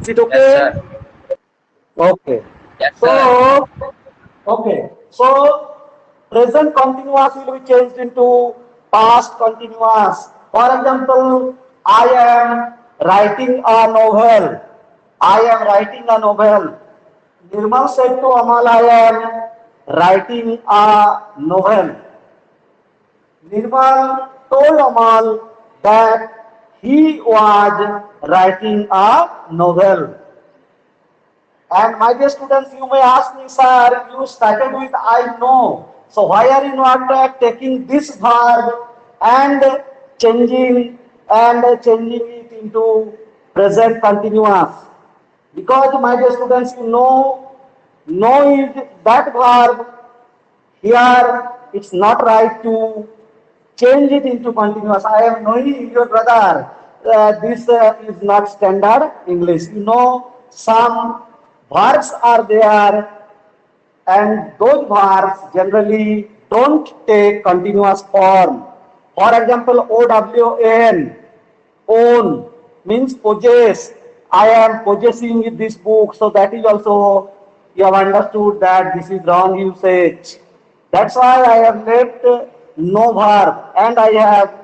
Is it Yes, okay? sir. Okay. Yes, sir. So, okay. So, present continuous will be changed into past continuous. For example, I am writing a novel. I am writing a novel. Nirmal said to Amal, I am writing a novel. Nirmal told Amal that he was writing a novel. And my dear students, you may ask me, sir, you started with I know. So why are you not taking this verb and changing it into present continuous? Because my dear students, know is that verb. Here it's not right to change it into continuous. I am knowing your brother. This is not standard English. Some verbs are there, and those verbs generally don't take continuous form. For example, OWN, own, means possess. I am possessing this book, so that is also you have understood that this is wrong usage. That's why I have left no verb and I have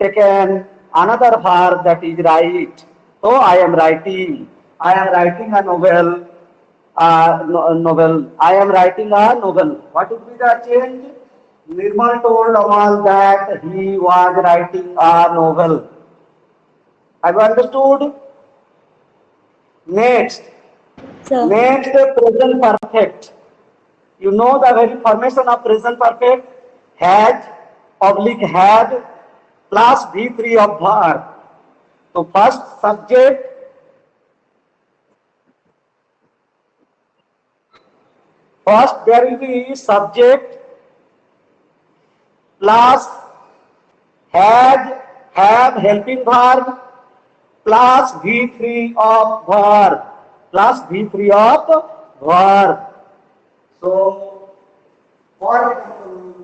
taken another verb that is right. So I am writing. I am writing a novel. Novel. I am writing a novel. What would be the change? Nirmal told Amal that he was writing a novel. Have you understood? Next, Sir. next present perfect. You know the very formation of present perfect? Has, oblique had, plus V3 of verb. So first subject, first there will be subject plus had, have helping verb plus V3 of verb plus V3 of verb. So, for example,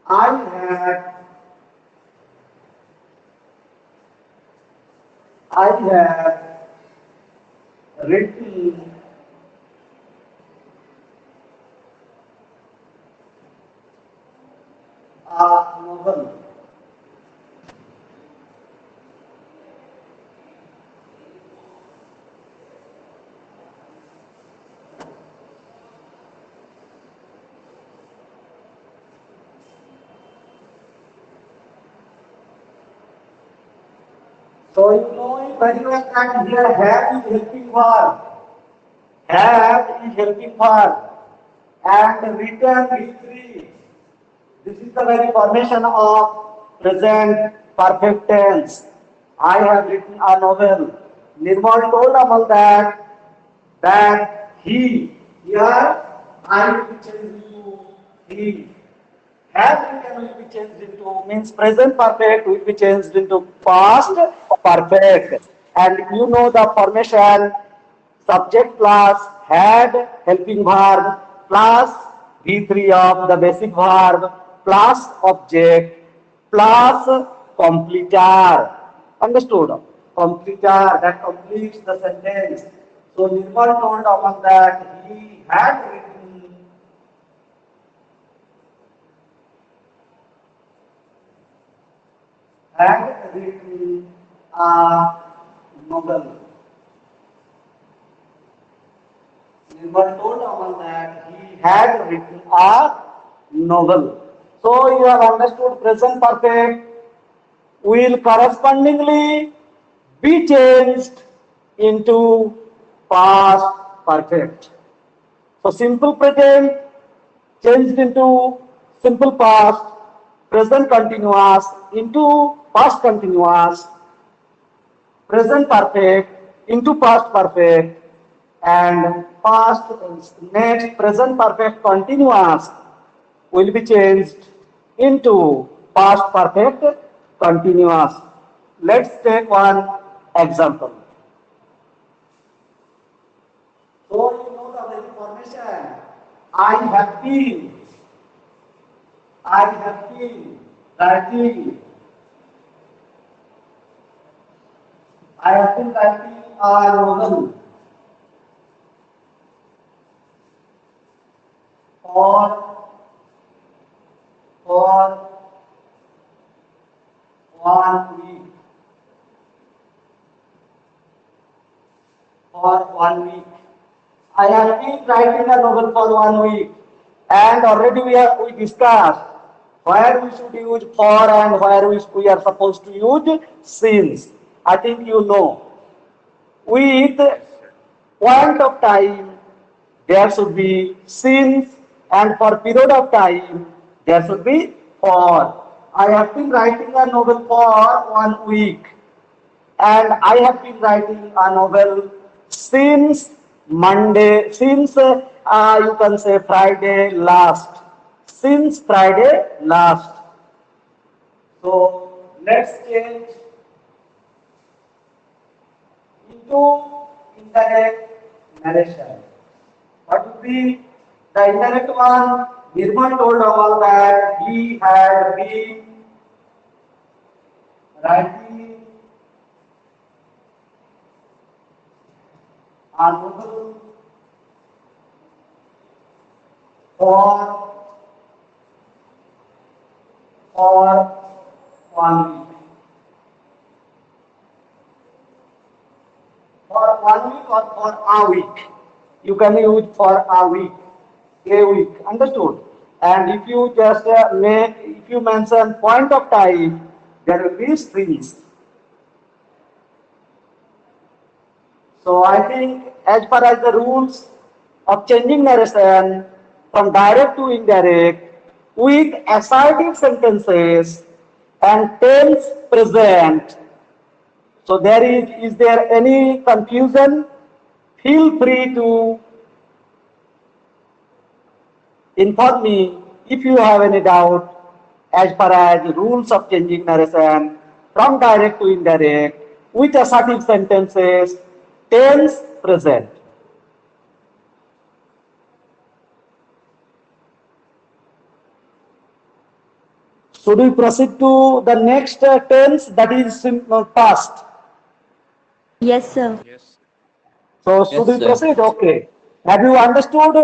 I have I have written a novel. So you know very well that here have is helping verb. Have is helping verb. And written V3. This is the very formation of present perfect tense. I have written a novel. Nirmal told Amal that he, here I will be changed into he. Have written will be changed into, means present perfect will be changed into past perfect. And you know the formation, subject plus had helping verb plus V3 of the basic verb plus object plus completer. Understood? Completer that completes the sentence. So Nirmal told Aman that he had written a novel. Nirmal told Aman that he had written a novel. So you have understood present perfect will correspondingly be changed into past perfect. So simple present changed into simple past, present continuous into past continuous, present perfect into past perfect, and past next present perfect continuous will be changed into past perfect continuous. Let's take one example. So you know the very formation. I have been, I have been writing I have been writing a novel for for 1 week. For 1 week. I have been writing a novel for 1 week, and already we discussed where we should use for and where we are supposed to use since. I think you know. With point of time, there should be since, and for period of time, there should be for. I have been writing a novel for 1 week, and I have been writing a novel since Monday, since you can say Friday last. Since Friday last. So let's change into indirect narration. What would be the indirect one? Nirmal told all that he had been writing a novel for for 1 week. For 1 week or for a week. You can use for a week. A week. Understood? And if you just if you mention point of time, there will be strings. So I think as far as the rules of changing narration from direct to indirect with assertive sentences and tense present. So is there any confusion? Feel free to inform me if you have any doubt as far as rules of changing narration from direct to indirect with assertive sentences, tense present. Should we proceed to the next tense, that is past? Yes, sir. Yes. So should Yes, we sir. proceed? Okay. Have you understood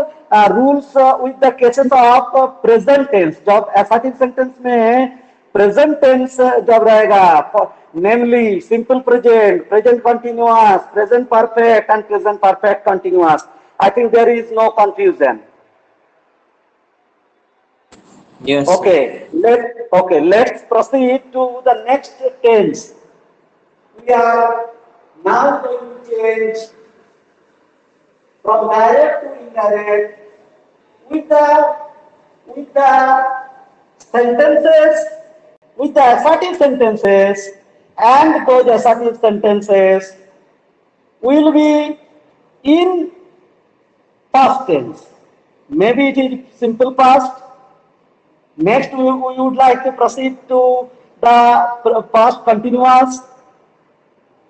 rules with the cases of present tense? जब assertive sentence में present tense जब रहेगा, namely simple present, present continuous, present perfect, and present perfect continuous. I think there is no confusion. Yes, sir. Let's proceed to the next tense. We are now going to change from direct to indirect with the sentences, with the assertive sentences, and those assertive sentences will be in past tense. Maybe it is simple past. Next, we would like to proceed to the past continuous.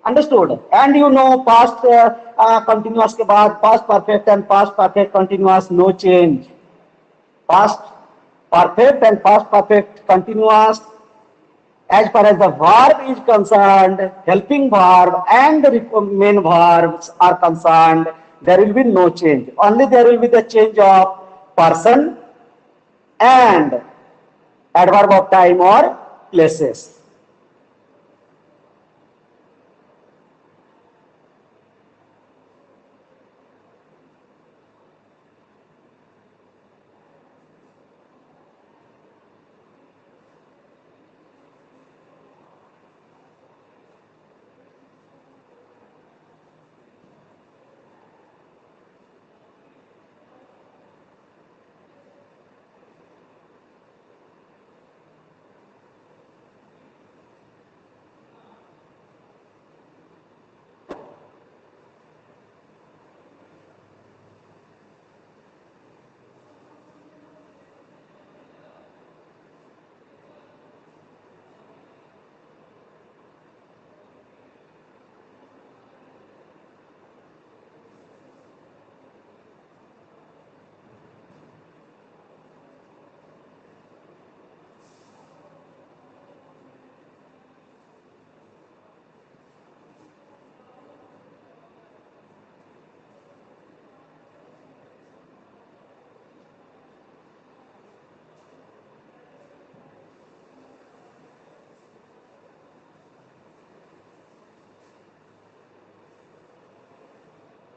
Understood? And you know, past continuous के बाद past perfect and past perfect continuous, no change. Past perfect and past perfect continuous. As far as the verb is concerned, helping verb and the main verbs are concerned, there will be no change. Only there will be the change of person and adverb of time or places.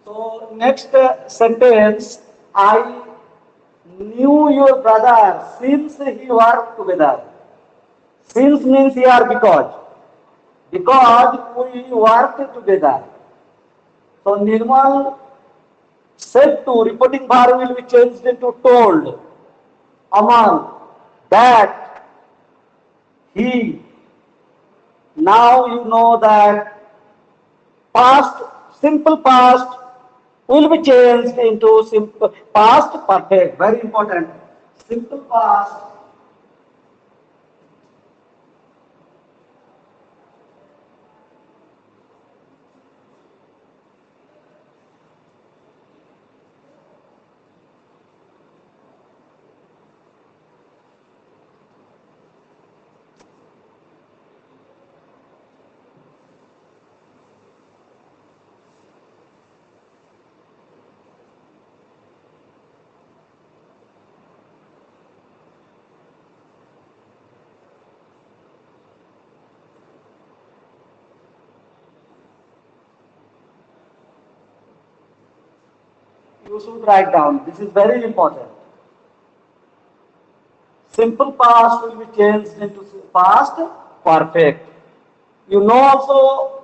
So next sentence, I knew your brother since he worked together. Since means here because. Because we worked together. So Nirmal said to, reporting verb will be changed into told. Amal, that, he. Now you know that past, simple past will be changed into simple past perfect. Very important. Simple past you should write down. This is very important. Simple past will be changed into past perfect. You know also,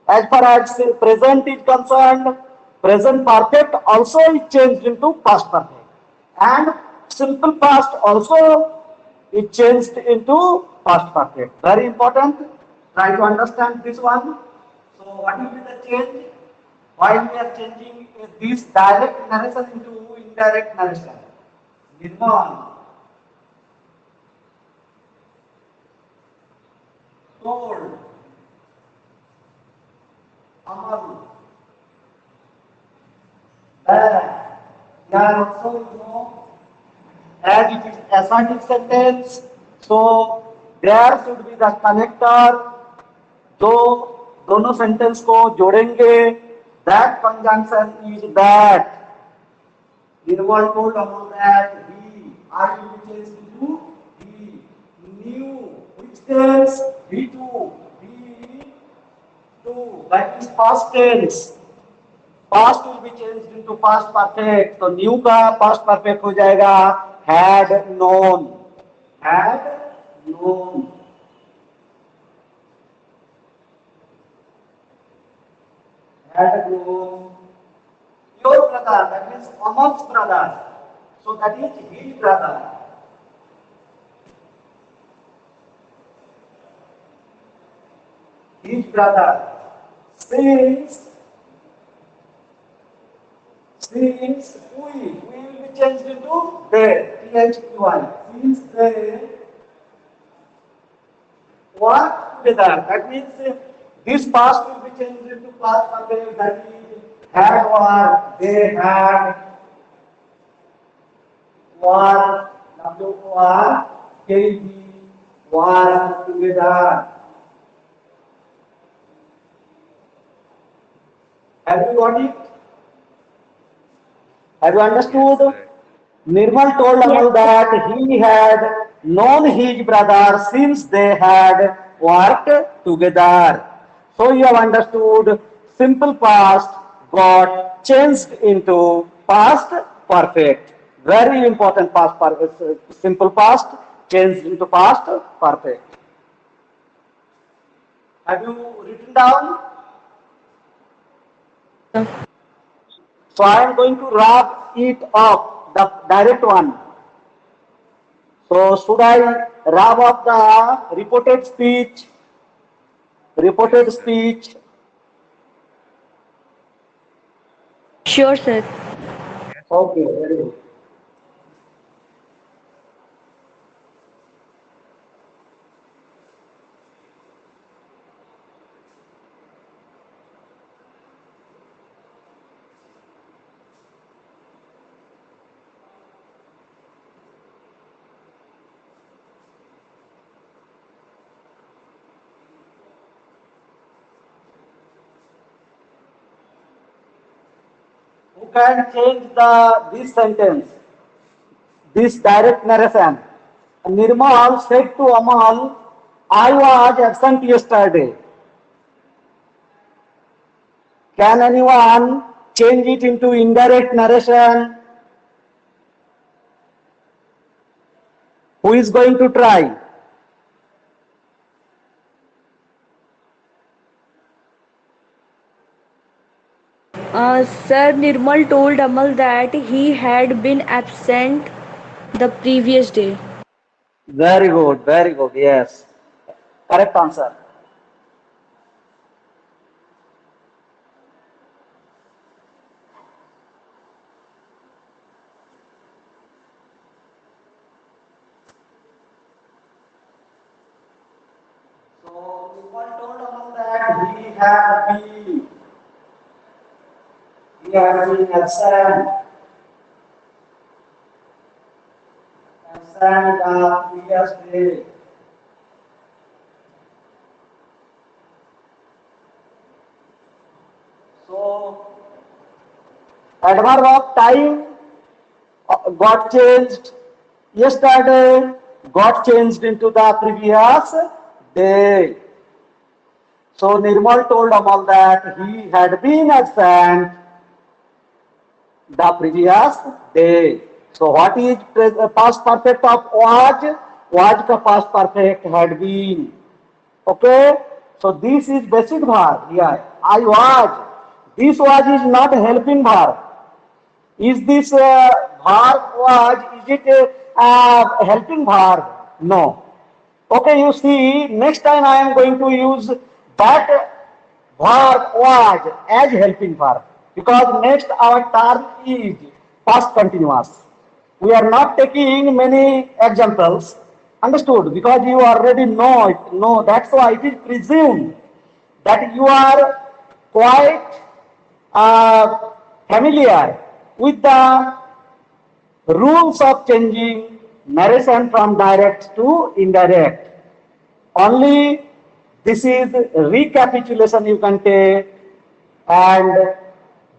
as far as present is concerned, present perfect also is changed into past perfect. And simple past also is changed into past perfect. Very important. Try to understand this one. So what will be the change? While we are changing this direct narration into indirect narration. Nirmal told Amal that here also you know as it is assertive sentence, so there should be the connector जो दोनों sentence को जोड़ेंगे that conjunction is that Nirmal told about that he I will be changed into he knew which tense he too he too that is past tense past will be changed into past perfect तो new का past perfect हो जाएगा had known had known had known your brother that means Amal's brother so that is his brother since we will be changed into they THY since they work together that means this past will be changed into past perfect that is had work they had work WRKD work together. Have you got it? Have you understood? Nirmal told Amal that he had known his brother since they had worked together. So you have understood simple past got changed into past perfect. Very important past perfect. Simple past changed into past perfect. Have you written down? So I am going to wrap it up, the direct one. So should I wrap up the reported speech? Reported speech. Sure, sir. Okay, very good. Who can change this sentence, this direct narration? Nirmal said to Amal, I was absent yesterday. Can anyone change it into indirect narration? Who is going to try? Sir, Nirmal told Amal that he had been absent the previous day. Very good, yes. Correct answer. So, Nirmal told Amal that he had been absent the previous day. So, adverb of time got changed yesterday, got changed into the previous day. So Nirmal told Amal that he had been absent the previous day. So what is past perfect of was? Was the past perfect had been. Okay. So this is basic verb here. I was. This was is not helping verb. Is this verb was, is it a helping verb? No. Okay, you see, next time I am going to use that verb was as helping verb because next our term is past continuous. We are not taking many examples. Understood? Because you already know it. No, that's why it is presumed that you are quite familiar with the rules of changing narration from direct to indirect. Only this is recapitulation you can take, and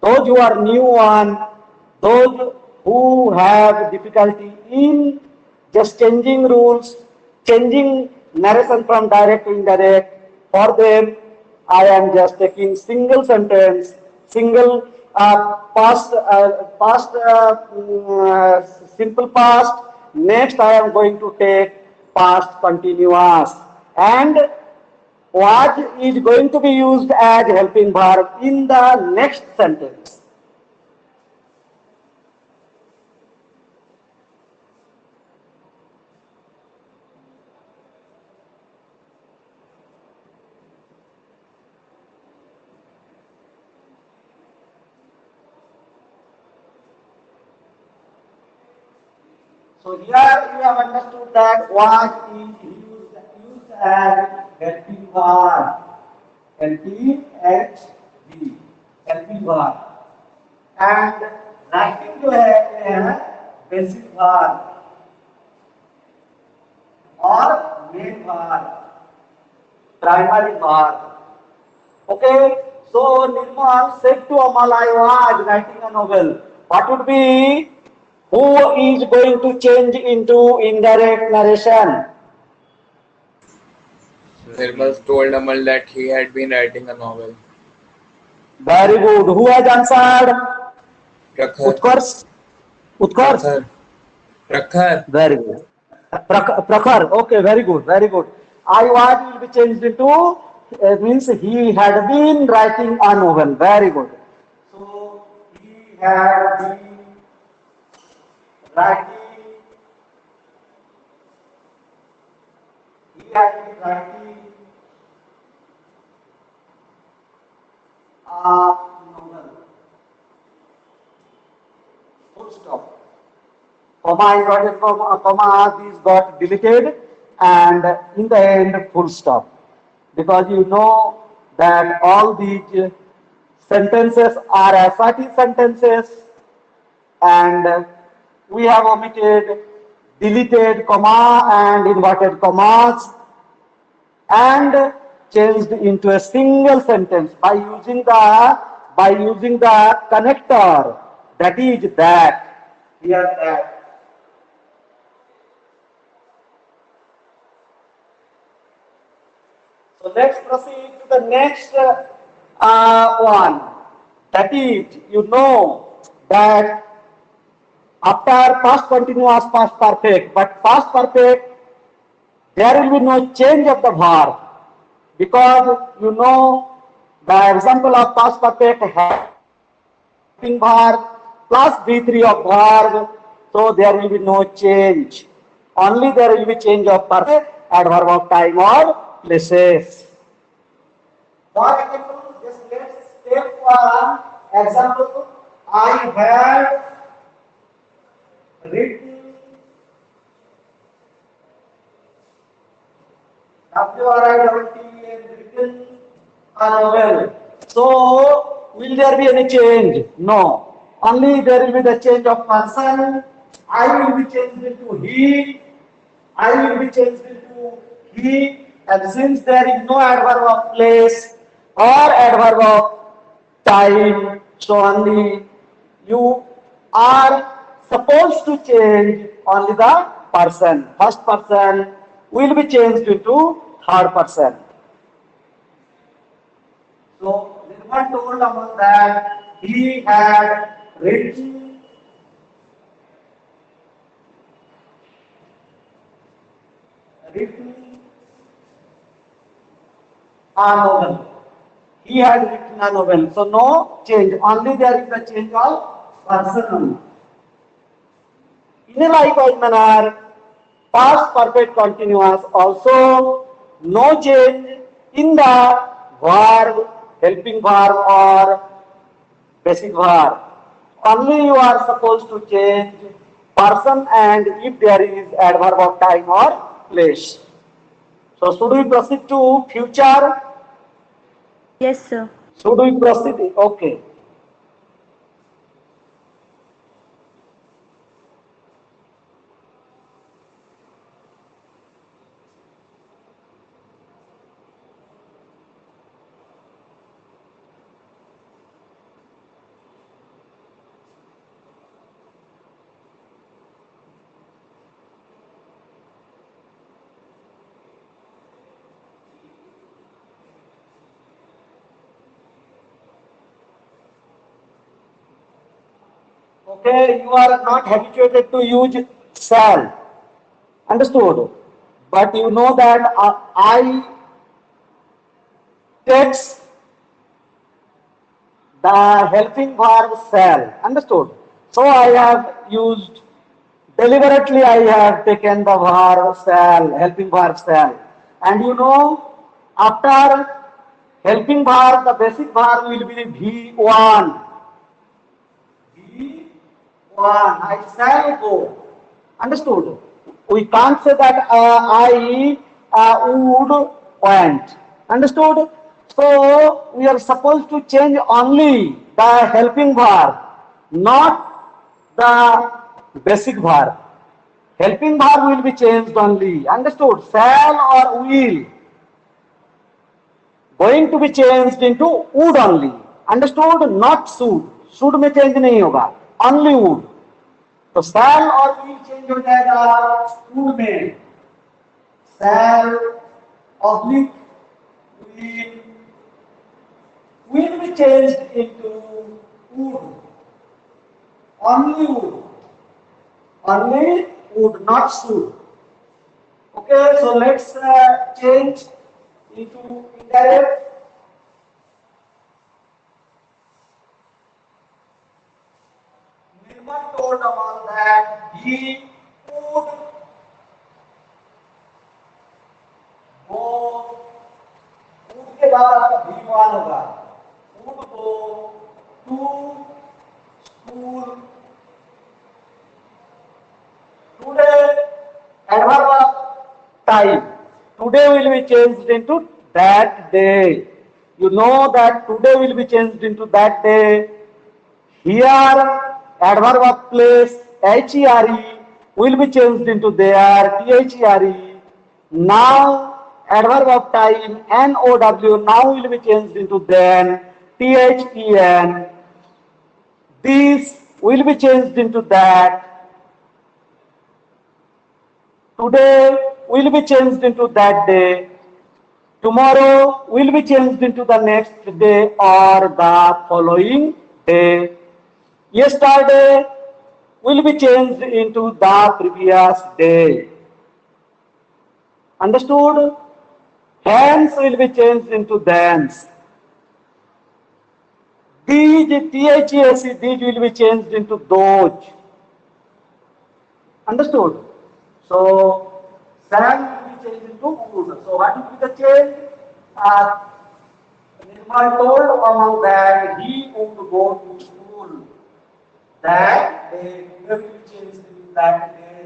those who are new one, those who have difficulty in just changing rules, changing narration from direct to indirect, for them I am just taking single sentence, single simple past. Next I am going to take past continuous, and what is going to be used as helping verb in the next sentence. So here you have understood that what is used as helping verb. LPHV, helping verb. And writing जो है basic verb और main verb, primary verb. Okay, so Nirmal said to Amal, I was writing a novel. What would be? Who is going to change into indirect narration? Nirmal told Amal that he had been writing a novel. Very good. Who has answered? Prakhar. Utkarsh. Utkarsh. Prakhar. Prakhar. Very good. Prakhar. Okay, very good. Very good. I was will be changed into means he had been writing a novel. Very good. So he had been writing. He had been writing a novel. Full stop. Comma inverted comma, these got deleted, and in the end full stop, because you know that all these sentences are assertive sentences, and we have omitted deleted comma and inverted commas and changed into a single sentence by using the connector, that is that, here that. So let's proceed to the next one. That is, you know that after past continuous, past perfect, but past perfect, there will be no change of the verb because you know the example of past perfect helping verb plus V3 of verb, so there will be no change. Only there will be change of perfect, adverb of time or places. For example, just let's take one example. I had written WRITTEN written a novel. So, will there be any change? No. Only there will be the change of person. I will be changed into he. I will be changed into he. And since there is no adverb of place or adverb of time, so only you are supposed to change only the person. First person will be changed into third person. So Nirmal told about that he had written a novel. He had written a novel. So no change. Only there is a change of person. In a likewise manner, past perfect continuous also no change in the verb, helping verb or basic verb. Only you are supposed to change person and if there is adverb of time or place. So should we proceed to future? Yes, sir. Should we proceed? Okay. Okay, you are not habituated to use shall. Understood? But you know that I takes the helping verb shall. Understood? So I have used deliberately. I have taken the verb shall, helping verb shall, and you know after helping verb, the basic verb will be V1. V1. I shall go. Understood? We can't say that I would went. Understood? So we are supposed to change only the helping verb, not the basic verb. Helping verb will be changed only. Understood? Shall or will going to be changed into would only. Understood? Not should. Should में change नहीं होगा. Only would. तो shall और will change हो जाएगा would में. Shall oblique will be changed into would. Only would. Only would, not should. Okay, so let's change into indirect. Nirmal told about that he would go. Would के बाद आपका V1 होगा. Would go to school. Today, adverb of time. Today will be changed into that day. You know that today will be changed into that day. Here, adverb of place, HERE, will be changed into there, THERE. Now, adverb of time, NOW, now will be changed into then, THEN. This will be changed into that. Today will be changed into that day. Tomorrow will be changed into the next day or the following day. Yesterday will be changed into the previous day. Understood? Hence will be changed into thence. These, THESE, these will be changed into those. Understood? So, Sam will be changed into would. So, what will be the change? Nirmal told among that he would go to school. That day, will be changed in that day.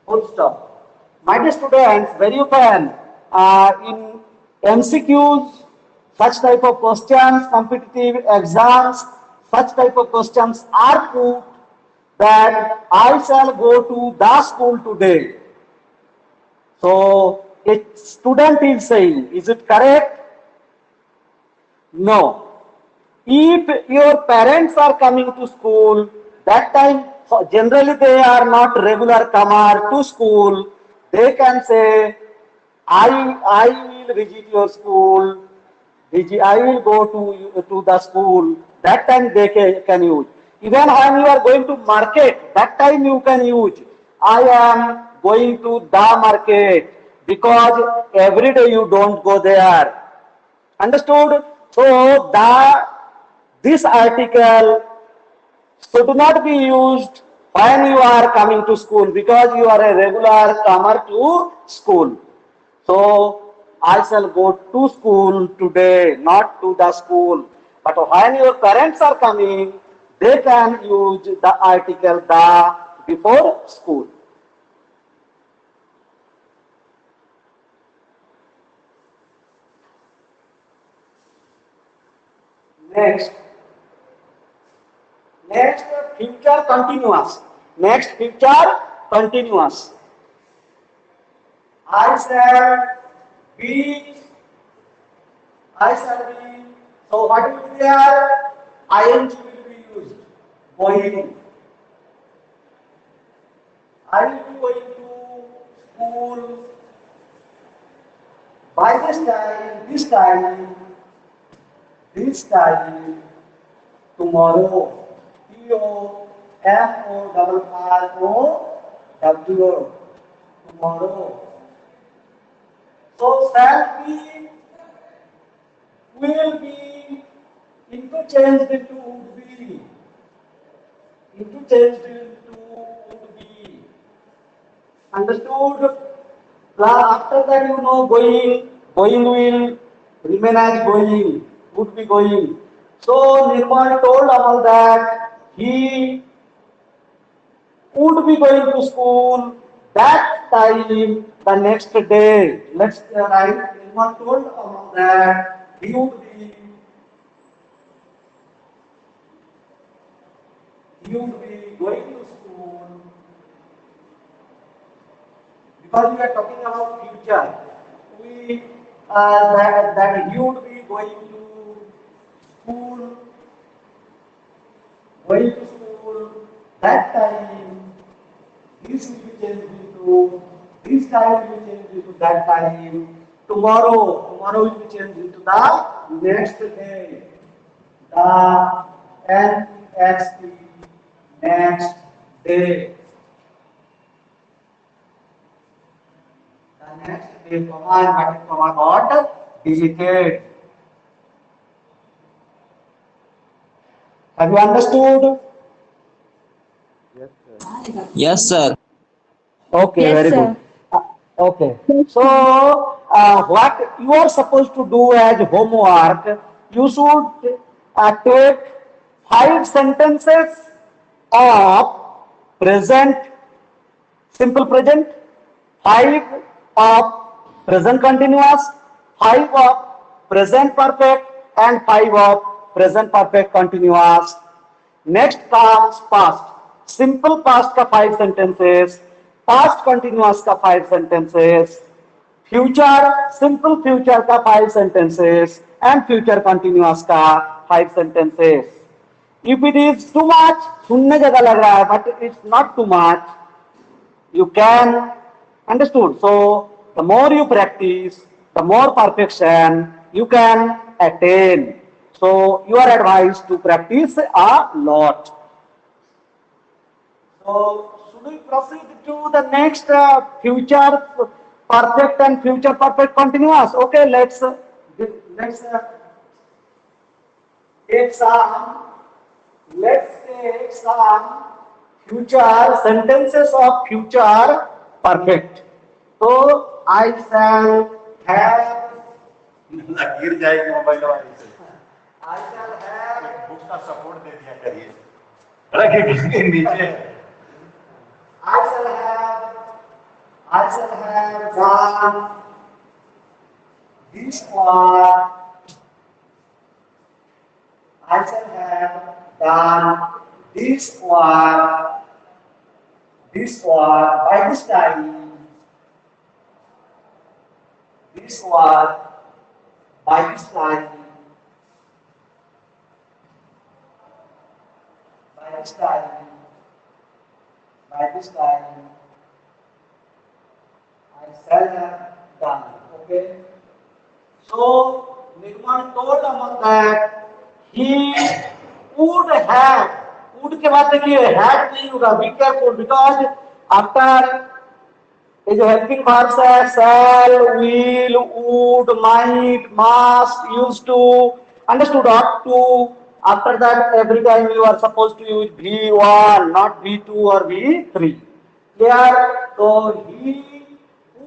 Full stop. My dear students, very often in MCQs, such type of questions, competitive exams, such type of questions are put that I shall go to the school today. So a student is saying, is it correct? No. If your parents are coming to school, that time generally they are not regular comer to school. They can say, I will visit your school. I will go to the school. That time they can use. Even when you are going to market, that time you can use. I am going to the market because every day you don't go there. Understood? So this article should not be used when you are coming to school because you are a regular comer to school. So I shall go to school today, not to the school. But when your parents are coming, they can use the article the before school. Next, future continuous. Next, future continuous. I shall be, I shall be. So what will be there? ING will be used. Going. I will be going to school. By this time, tomorrow. Tomorrow. Tomorrow. So shall be will be interchanged into would be. Interchanged into would be. Understood? After that, going will remain as going, would be going. So Nirmal told Amal that he would be going to school that time the next day. Let's write. Nirmal told Amal that he would be going to school because we are talking about future. We that he would be school, going to school. That time, this will be changed into this time will be changed into that time. Tomorrow will be changed into the next day. The next next day. The next day, comma got deleted. Have you understood? Yes, sir. Okay, Yes, very good. sir. Okay. So, what you are supposed to do as homework, you should take 5 sentences of present, simple present, 5 of present continuous, 5 of present perfect, and 5 of present perfect continuous. Next comes past. Simple past का 5 sentences, past continuous का 5 sentences, future simple future का 5 sentences, and future continuous का 5 sentences. If it is too much, सुनने जगह लग रहा है, but it's not too much, you can understood. So the more you practice, the more perfection you can attain. So you are advised to practice a lot. So should we proceed to the next future perfect and future perfect continuous? Okay, let's take some let's take some future sentences of future perfect. So I shall have, गिर जाएगी mobile वाली से I shall have, book का support दे दिया करिए रखे किसके नीचे I shall have, I shall have done this one. I shall have done this one by this time. This one by this time. By this time. By this time. I shall have done. Okay. So Nirmal told Amal that he would के बाद देखिए had नहीं होगा, be careful because after ये जो helping verbs है shall, will, would, might, must, used to, understood, ought to. After that every time you are supposed to use V1, not V2 or V3. Clear? So he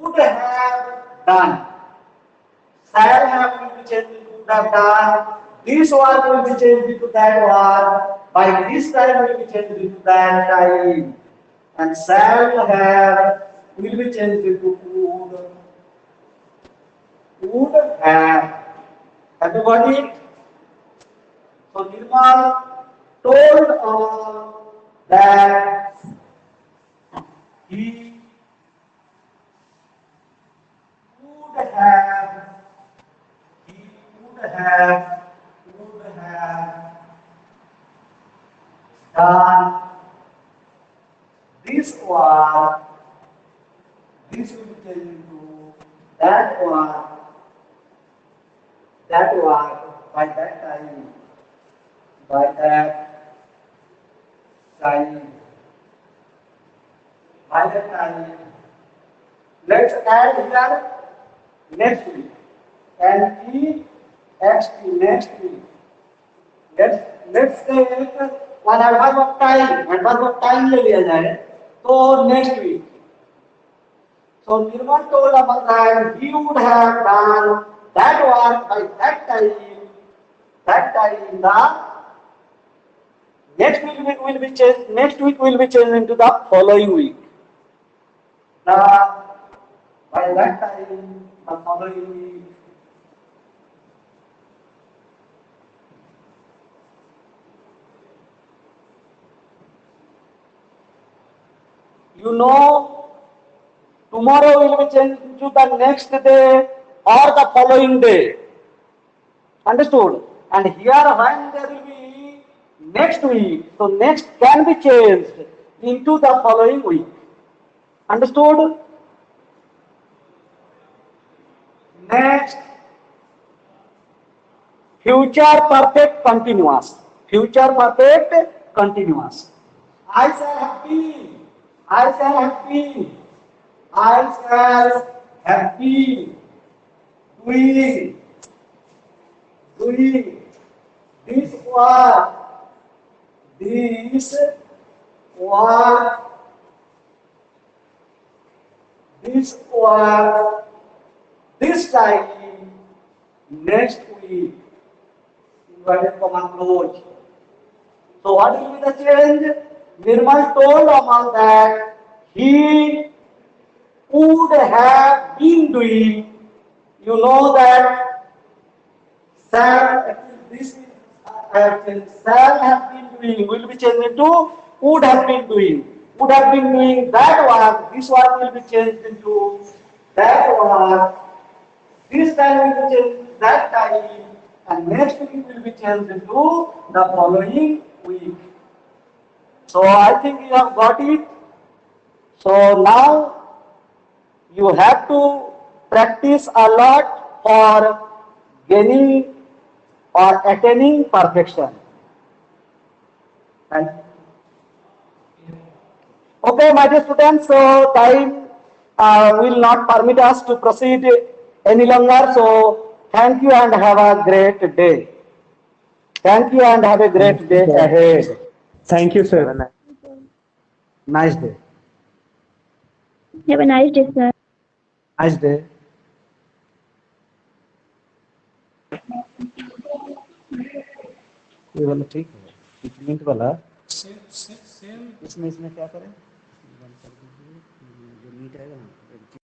would have done. Shall have will be changed into would have done. This one will be changed into that one. By this time will be changed into that time. And shall have will be changed into would. Would have. Have you got it? So Nirmal told all that he would have done this one, this will be changed into that one by that time, by that time. Let's add here next week. Next week. Let's take one adverb of time ले लिया जाए तो next week. So Nirmal told about that he would have done that work by that time. The next week will be changed. Next week will be changed into the following week. By that time, the following week. You know, tomorrow will be changed to the next day or the following day. Understood? And here when there will be next week, so next can be changed into the following week. Understood? Next, future perfect continuous. Future perfect continuous. I shall have been. I shall have been. I shall have been doing this work this time next week. Inverted comma close. So what will be the change? Nirmal told Amal that he would have been doing. You know that shall have been doing will be changed into would have been doing. Would have been doing that work. This work will be changed into that work. This time will be changed to that time. And next week will be changed into the following week. So I think you have got it. So now you have to practice a lot for gaining or attaining perfection. Thank you. Okay, my dear students, so time will not permit us to proceed any longer. So thank you and have a great day. Thank you and have a great day ahead. Thank you, Have a sir. nice day. Have a nice day, sir. Nice day. ये वाला ठीक है, minute वाला इसमें क्या करें, जो meet आएगा ना